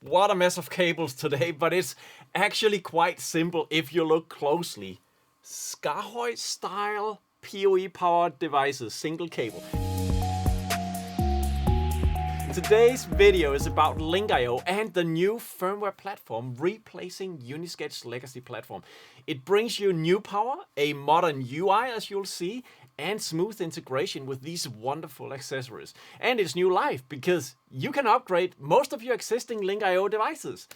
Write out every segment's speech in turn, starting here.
What a mess of cables today, but it's actually quite simple if you look closely. SKAARHOJ style PoE powered devices, single cable. Today's video is about Link.io and the new firmware platform replacing Uniswitch's legacy platform. It brings you new power, a modern UI as you'll see, and smooth integration with these wonderful accessories. And it's new life because you can upgrade most of your existing Link.io devices.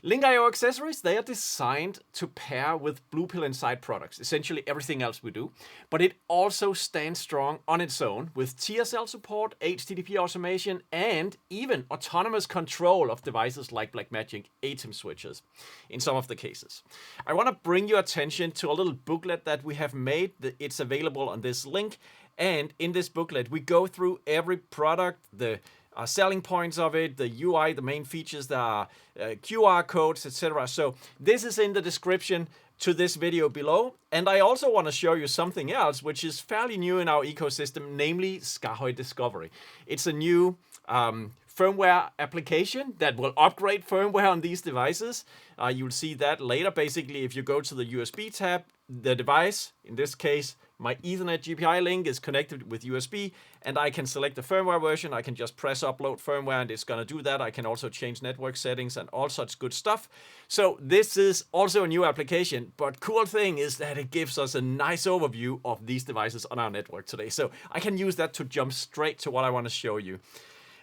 Link.io accessories, they are designed to pair with Blue Pill Inside products, essentially everything else we do, but it also stands strong on its own with TSL support, HTTP automation, and even autonomous control of devices like Blackmagic ATEM switches in some of the cases. I want to bring your attention to a little booklet that we have made. It's available on this link, and in this booklet we go through every product, the selling points of it, the UI, the main features, the QR codes, etc. So this is in the description to this video below. And I also want to show you something else which is fairly new in our ecosystem, namely SKAARHOJ Discovery. It's a new firmware application that will upgrade firmware on these devices. You'll see that later. Basically, if you go to the USB tab, the device, in this case, my ETH-GPI Link is connected with USB, and I can select the firmware version. I can just press upload firmware and it's gonna do that. I can also change network settings and all such good stuff. So this is also a new application, but cool thing is that it gives us a nice overview of these devices on our network today. So I can use that to jump straight to what I wanna show you.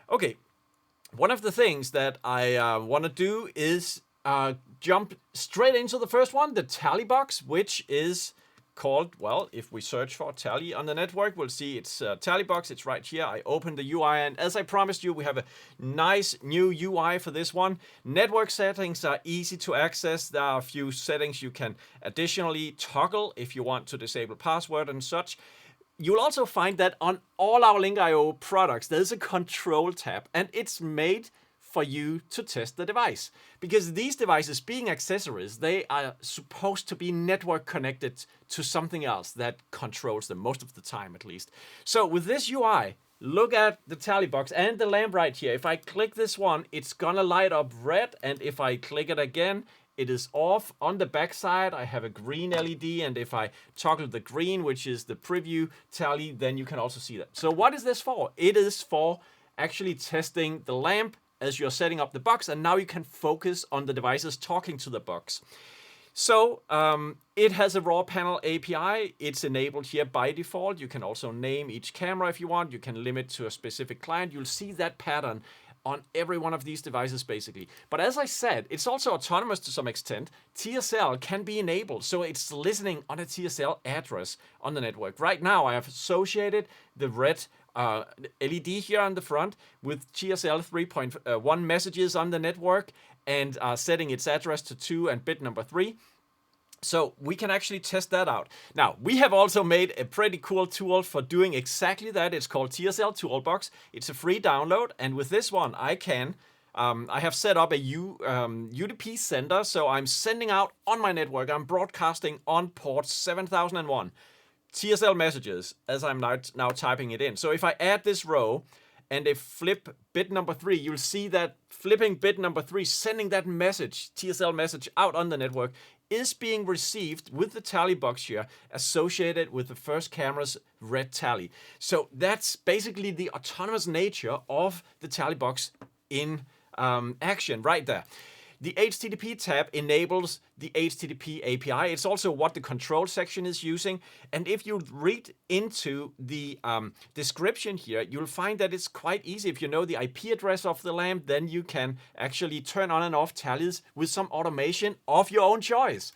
Okay, one of the things that I wanna do is jump straight into the first one, the tally box, which is called, well, if we search for tally on the network, we'll see it's tally box. It's right here. I open the UI, and as I promised you, we have a nice new UI for this one. Network settings are easy to access. There are a few settings you can additionally toggle if you want to disable password and such. You'll also find that on all our Link.io products, there's a control tab, and it's made for you to test the device. Because these devices, being accessories, they are supposed to be network connected to something else that controls them, most of the time at least. So with this UI, look at the tally box and the lamp right here. If I click this one, it's gonna light up red, and if I click it again, it is off. On the back side, I have a green LED, and if I toggle the green, which is the preview tally, then you can also see that. So what is this for? It is for actually testing the lamp as you're setting up the box, and now you can focus on the devices talking to the box. So it has a raw panel API. It's enabled here by default. You can also name each camera if you want. You can limit to a specific client. You'll see that pattern on every one of these devices basically. But as I said, it's also autonomous to some extent. TSL can be enabled, so it's listening on a TSL address on the network. Right now I have associated the red LED here on the front with TSL 3.1 messages on the network, and setting its address to 2 and bit number 3. So we can actually test that out. Now, we have also made a pretty cool tool for doing exactly that. It's called TSL Toolbox. It's a free download, and with this one I can I have set up a UDP sender, so I'm sending out on my network. I'm broadcasting on port 7001 TSL messages as I'm now typing it in. So if I add this row and I flip bit number 3, you'll see that flipping bit number 3, sending that message, TSL message, out on the network, is being received with the tally box here associated with the first camera's red tally. So that's basically the autonomous nature of the tally box in action right there. The HTTP tab enables the HTTP API. It's also what the control section is using. And if you read into the description here, you'll find that it's quite easy. If you know the IP address of the lamp, then you can actually turn on and off tallies with some automation of your own choice.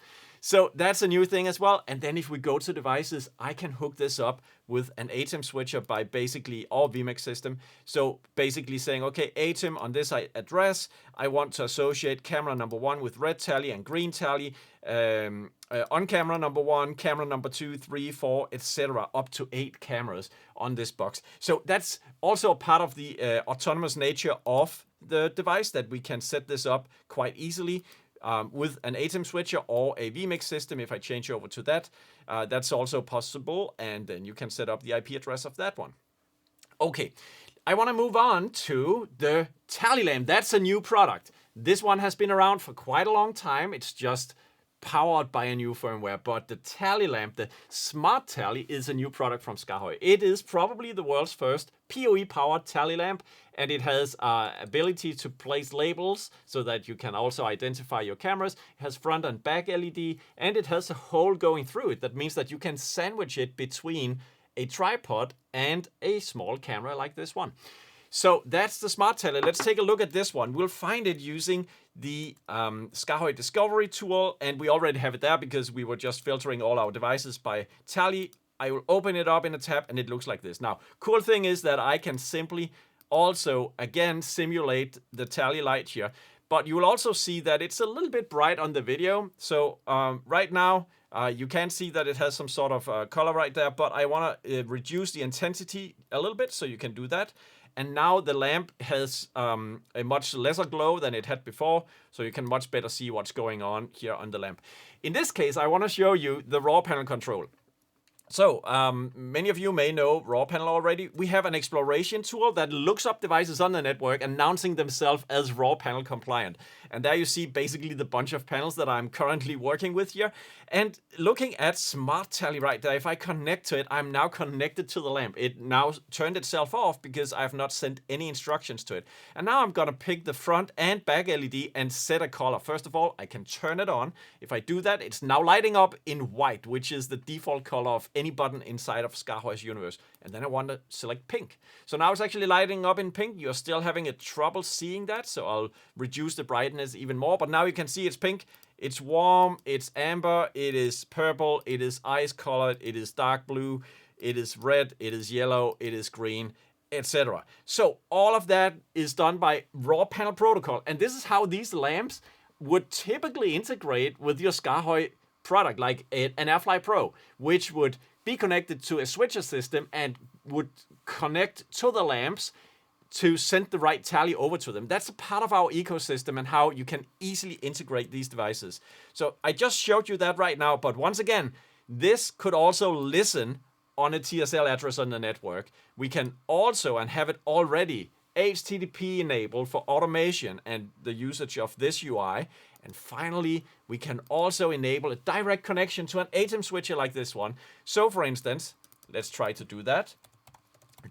So that's a new thing as well. And then if we go to devices, I can hook this up with an ATEM switcher by basically our vMix system. So basically saying, okay, ATEM on this address, I want to associate camera number 1 with red tally and green tally, on camera number 1, camera number 2, 3, 4, etc., up to 8 cameras on this box. So that's also part of the autonomous nature of the device, that we can set this up quite easily. With an ATEM switcher or a vMix system. If I change over to that, that's also possible, and then you can set up the IP address of that one. Okay, I want to move on to the tally lamp. That's a new product. This one has been around for quite a long time. It's just powered by a new firmware, but the tally lamp, the smart tally, is a new product from SKAARHOJ. It is probably the world's first PoE powered tally lamp, and it has ability to place labels so that you can also identify your cameras. It has front and back LED, and it has a hole going through it. That means that you can sandwich it between a tripod and a small camera like this one. So that's the smart tally. Let's take a look at this one. We'll find it using the SKAARHOJ Discovery tool, and we already have it there because we were just filtering all our devices by tally. I will open it up in a tab, and it looks like this. Now, cool thing is that I can simply also, again, simulate the tally light here, but you will also see that it's a little bit bright on the video. So right now, you can see that it has some sort of color right there, but I want to reduce the intensity a little bit, so you can do that. And now the lamp has a much lesser glow than it had before, so you can much better see what's going on here on the lamp. In this case, I want to show you the raw panel control. So, many of you may know raw panel already. We have an exploration tool that looks up devices on the network, announcing themselves as raw panel compliant. And there you see basically the bunch of panels that I'm currently working with here. And looking at smart tally right there, if I connect to it, I'm now connected to the lamp. It now turned itself off because I have not sent any instructions to it. And now I'm gonna pick the front and back LED and set a color. First of all, I can turn it on. If I do that, it's now lighting up in white, which is the default color of any button inside of SKAARHOJ's universe. And then I want to select pink. So now it's actually lighting up in pink. You're still having a trouble seeing that, so I'll reduce the brightness even more. But now you can see it's pink. It's warm, it's amber, it is purple, it is ice colored, it is dark blue, it is red, it is yellow, it is green, etc. So all of that is done by raw panel protocol. And this is how these lamps would typically integrate with your SKAARHOJ product, like an AirFly Pro, which would be connected to a switcher system and would connect to the lamps to send the right tally over to them. That's a part of our ecosystem and how you can easily integrate these devices. So I just showed you that right now, but once again, this could also listen on a TSL address on the network. We can also, and have it already, HTTP enabled for automation and the usage of this UI. And finally, we can also enable a direct connection to an ATEM switcher like this one. So for instance, let's try to do that.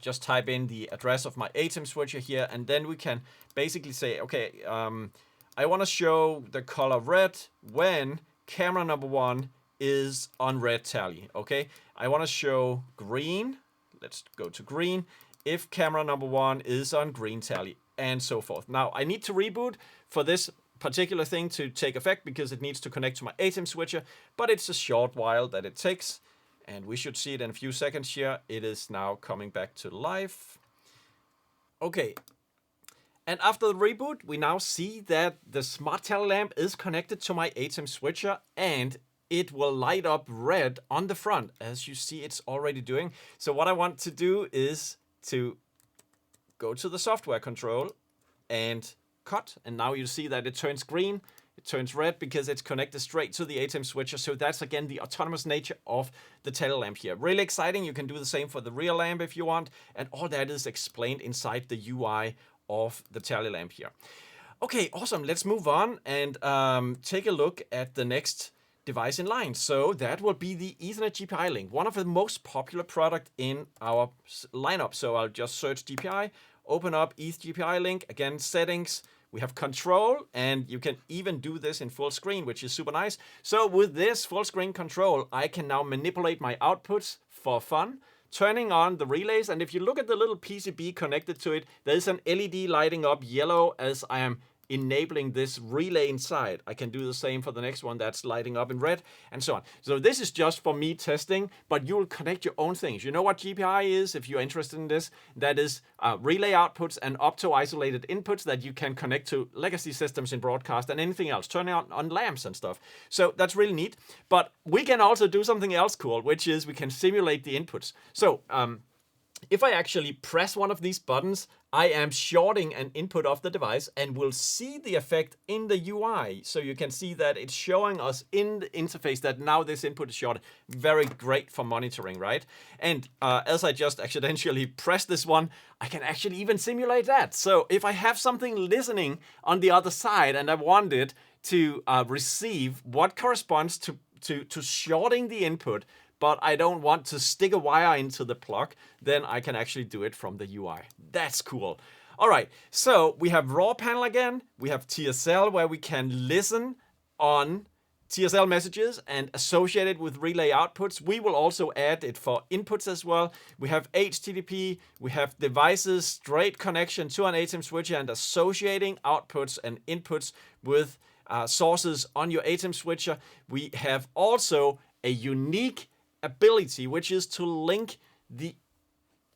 Just type in the address of my ATEM switcher here, and then we can basically say, okay, I want to show the color red when camera number 1 is on red tally, okay? I want to show green. Let's go to green if camera number 1 is on green tally, and so forth. Now, I need to reboot for this particular thing to take effect because it needs to connect to my ATEM switcher, but it's a short while that it takes. And we should see it in a few seconds here. It is now coming back to life. Okay. And after the reboot, we now see that the smart tally lamp is connected to my ATEM switcher, and it will light up red on the front, as you see it's already doing. So what I want to do is to go to the software control and cut. And now you see that it turns green. It turns red because it's connected straight to the ATEM switcher. So that's, again, the autonomous nature of the tally lamp here. Really exciting. You can do the same for the rear lamp if you want. And all that is explained inside the UI of the tally lamp here. Okay, awesome. Let's move on and take a look at the next device in line. So that will be the ETH-GPI Link, one of the most popular products in our lineup. So I'll just search GPI, open up ETH-GPI Link, again, settings. We have control, and you can even do this in full screen, which is super nice. So with this full screen control, I can now manipulate my outputs for fun, turning on the relays. And if you look at the little PCB connected to it, there's an LED lighting up yellow as I am enabling this relay inside. I can do the same for the next one that's lighting up in red, and so on. So this is just for me testing, but you will connect your own things. You know what GPI is if you're interested in this? That is relay outputs and opto-isolated inputs that you can connect to legacy systems in broadcast and anything else, turning on lamps and stuff. So that's really neat. But we can also do something else cool, which is we can simulate the inputs. So if I actually press one of these buttons, I am shorting an input of the device and will see the effect in the UI. So you can see that it's showing us in the interface that now this input is shorted. Very great for monitoring, right? And as I just accidentally pressed this one, I can actually even simulate that. So if I have something listening on the other side and I want it to receive what corresponds to shorting the input, but I don't want to stick a wire into the plug, then I can actually do it from the UI. That's cool. All right, so we have raw panel again. We have TSL where we can listen on TSL messages and associate it with relay outputs. We will also add it for inputs as well. We have HTTP, we have devices, straight connection to an ATEM switcher and associating outputs and inputs with sources on your ATEM switcher. We have also a unique ability, which is to link the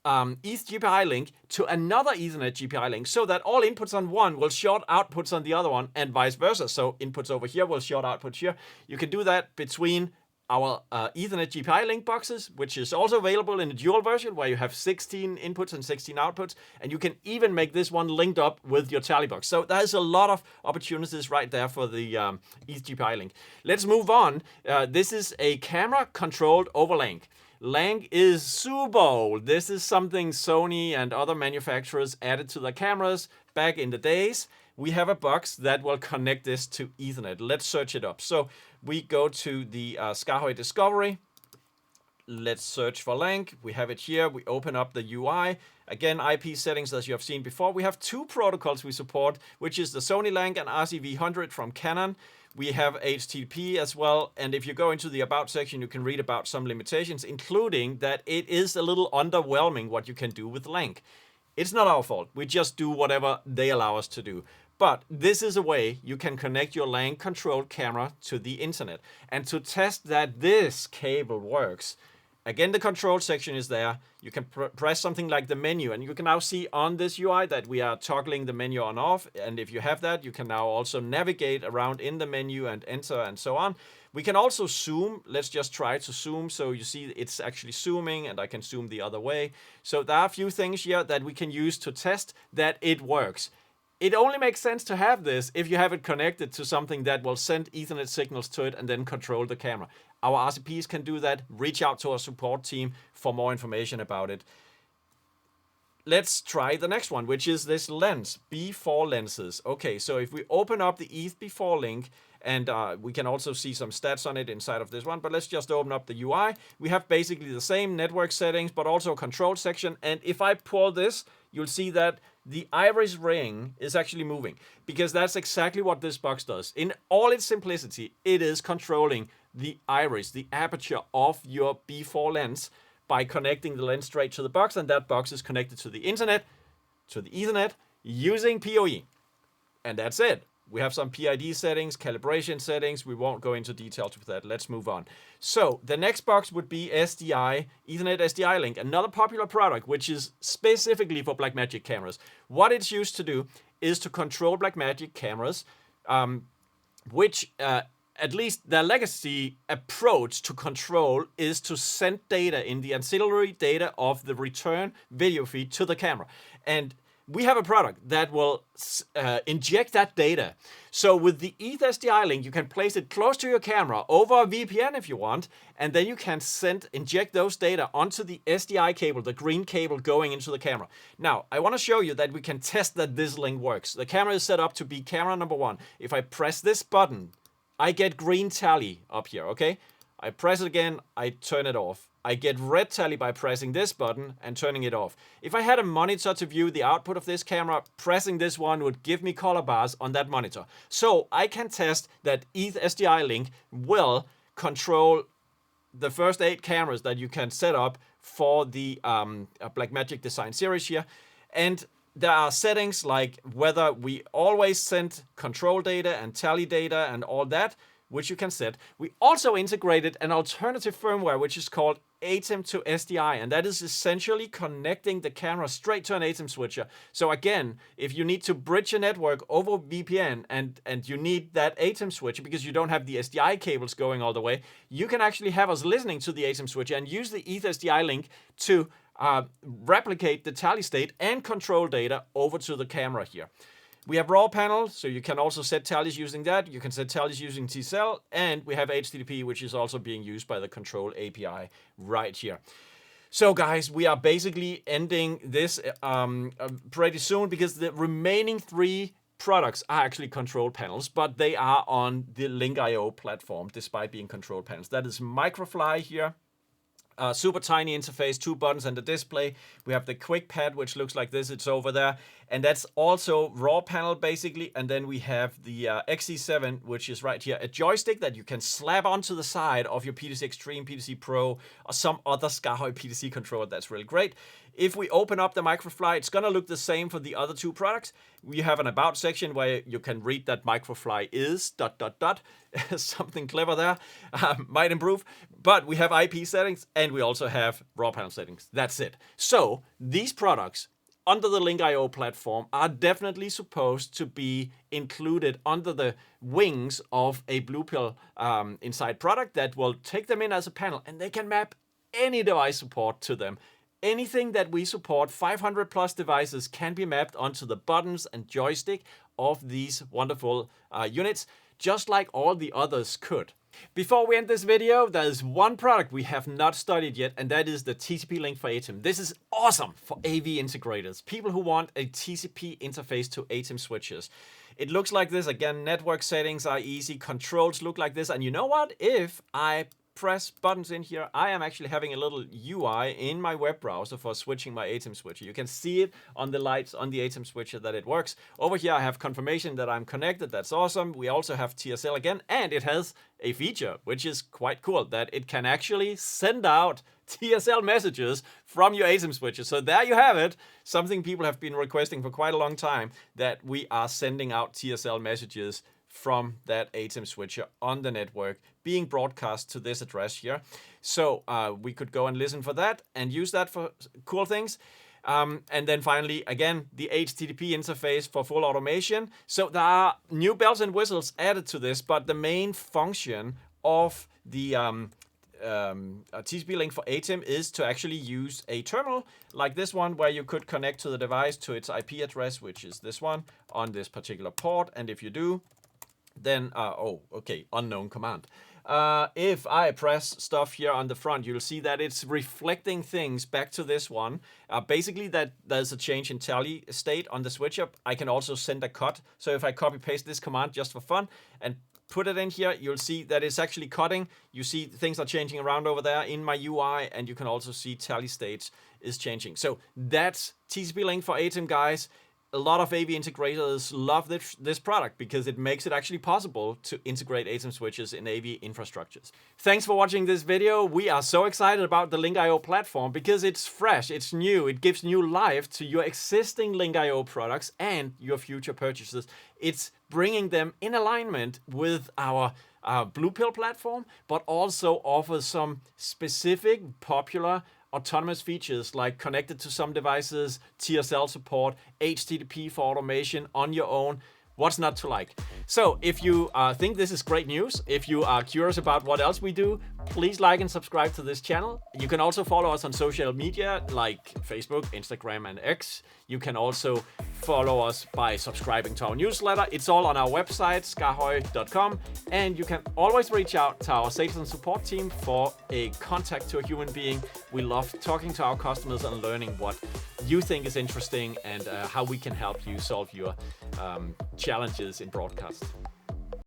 ETH-GPI link to another Ethernet GPI link so that all inputs on one will short outputs on the other one and vice versa. So inputs over here will short outputs here. You can do that between our Ethernet GPI link boxes, which is also available in the dual version where you have 16 inputs and 16 outputs. And you can even make this one linked up with your tally box. So there's a lot of opportunities right there for the ETH-GPI link. Let's move on. This is a camera controlled over LanC. LanC is super old. This is something Sony and other manufacturers added to their cameras back in the days. We have a box that will connect this to Ethernet. Let's search it up. So we go to the SKAARHOJ Discovery. Let's search for LanC. We have it here. We open up the UI. Again, IP settings as you have seen before. We have two protocols we support, which is the Sony LanC and RCV100 from Canon. We have HTTP as well, and if you go into the About section, you can read about some limitations, including that it is a little underwhelming what you can do with LanC. It's not our fault. We just do whatever they allow us to do. But this is a way you can connect your LanC-controlled camera to the internet. And to test that this cable works, again, the control section is there. You can press something like the menu, and you can now see on this UI that we are toggling the menu on off. And if you have that, you can now also navigate around in the menu and enter and so on. We can also zoom. Let's just try to zoom. So you see it's actually zooming, and I can zoom the other way. So there are a few things here that we can use to test that it works. It only makes sense to have this if you have it connected to something that will send Ethernet signals to it and then control the camera. Our RCPs can do that. Reach out to our support team for more information about it. Let's try the next one, which is this lens, B4 lenses. Okay, so if we open up the ETH-B4 link, and we can also see some stats on it inside of this one, but let's just open up the UI. We have basically the same network settings, but also a control section. And if I pull this, you'll see that the iris ring is actually moving, because that's exactly what this box does. In all its simplicity, it is controlling the iris, the aperture of your B4 lens by connecting the lens straight to the box, and that box is connected to the internet, to the Ethernet, using PoE. And that's it. We have some PID settings, calibration settings. We won't go into details with that. Let's move on. So the next box would be SDI, Ethernet-SDI Link, another popular product, which is specifically for Blackmagic cameras. What it's used to do is to control Blackmagic cameras, which at least their legacy approach to control is to send data in the ancillary data of the return video feed to the camera. And we have a product that will inject that data. So with the ETH-SDI Link, you can place it close to your camera over a VPN if you want, and then you can inject those data onto the SDI cable, the green cable going into the camera. Now, I want to show you that we can test that this link works. The camera is set up to be camera number 1. If I press this button, I get green tally up here, okay? I press it again, I turn it off. I get red tally by pressing this button and turning it off. If I had a monitor to view the output of this camera, pressing this one would give me color bars on that monitor. So I can test that ETH-SDI Link will control the first 8 cameras that you can set up for the Blackmagic design series here. And there are settings like whether we always send control data and tally data and all that, which you can set. We also integrated an alternative firmware, which is called ATEM to SDI, and that is essentially connecting the camera straight to an ATEM switcher. So again, if you need to bridge a network over VPN and you need that ATEM switcher because you don't have the SDI cables going all the way, you can actually have us listening to the ATEM switcher and use the ETH-SDI Link to replicate the tally state and control data over to the camera here. We have raw panel, so you can also set tallies using that. You can set tallies using TSL, and we have HTTP, which is also being used by the control API right here. So guys, we are basically ending this pretty soon because the remaining 3 products are actually control panels, but they are on the Link.io platform despite being control panels. That is Microfly here. Super tiny interface, 2 buttons and a display. We have the quick pad, which looks like this. It's over there. And that's also raw panel, basically. And then we have the XC7, which is right here. A joystick that you can slap onto the side of your PTC Extreme, PTC Pro, or some other SKAARHOJ PTC controller. That's really great. If we open up the Microfly, it's going to look the same for the other 2 products. We have an About section where you can read that Microfly is ... something clever there. Might improve. But we have IP settings, and we also have raw panel settings. That's it. So these products under the Link.io platform are definitely supposed to be included under the wings of a Blue Pill inside product that will take them in as a panel, and they can map any device support to them. Anything that we support, 500 plus devices, can be mapped onto the buttons and joystick of these wonderful units, just like all the others could. Before we end this video, there is one product we have not studied yet, and that is the TCP Link for ATEM. This is awesome for AV integrators, people who want a TCP interface to ATEM switches. It looks like this. Again, network settings are easy, controls look like this, and you know what? If I press buttons in here, I am actually having a little UI in my web browser for switching my ATEM switcher. You can see it on the lights on the ATEM switcher that it works. Over here I have confirmation that I'm connected. That's awesome. We also have TSL again, and it has a feature which is quite cool, that it can actually send out TSL messages from your ATEM switcher. So there you have it, something people have been requesting for quite a long time, that we are sending out TSL messages from that ATEM switcher on the network being broadcast to this address here. So we could go and listen for that and use that for cool things. And then finally, again, the HTTP interface for full automation. So there are new bells and whistles added to this, but the main function of the TCP Link for ATEM is to actually use a terminal like this one, where you could connect to the device to its IP address, which is this one on this particular port. And if you do, then, unknown command. If I press stuff here on the front, you'll see that it's reflecting things back to this one. Basically, that there's a change in tally state on the switcher. I can also send a cut. So if I copy paste this command just for fun and put it in here, you'll see that it's actually cutting. You see things are changing around over there in my UI, and you can also see tally states is changing. So that's TCP Link for ATEM, guys. A lot of AV integrators love this product because it makes it actually possible to integrate ATEM switches in AV infrastructures. Thanks for watching this video. We are so excited about the Link.io platform because it's fresh, it's new, it gives new life to your existing Link.io products and your future purchases. It's bringing them in alignment with our Blue Pill platform, but also offers some specific popular autonomous features like connected to some devices, TSL support, HTTP for automation on your own. What's not to like? So if you think this is great news, if you are curious about what else we do, please like and subscribe to this channel. You can also follow us on social media like Facebook, Instagram, and X. You can also follow us by subscribing to our newsletter. It's all on our website, SKAARHOJ.com. And you can always reach out to our sales and support team for a contact to a human being. We love talking to our customers and learning what you think is interesting and how we can help you solve your challenges in broadcast.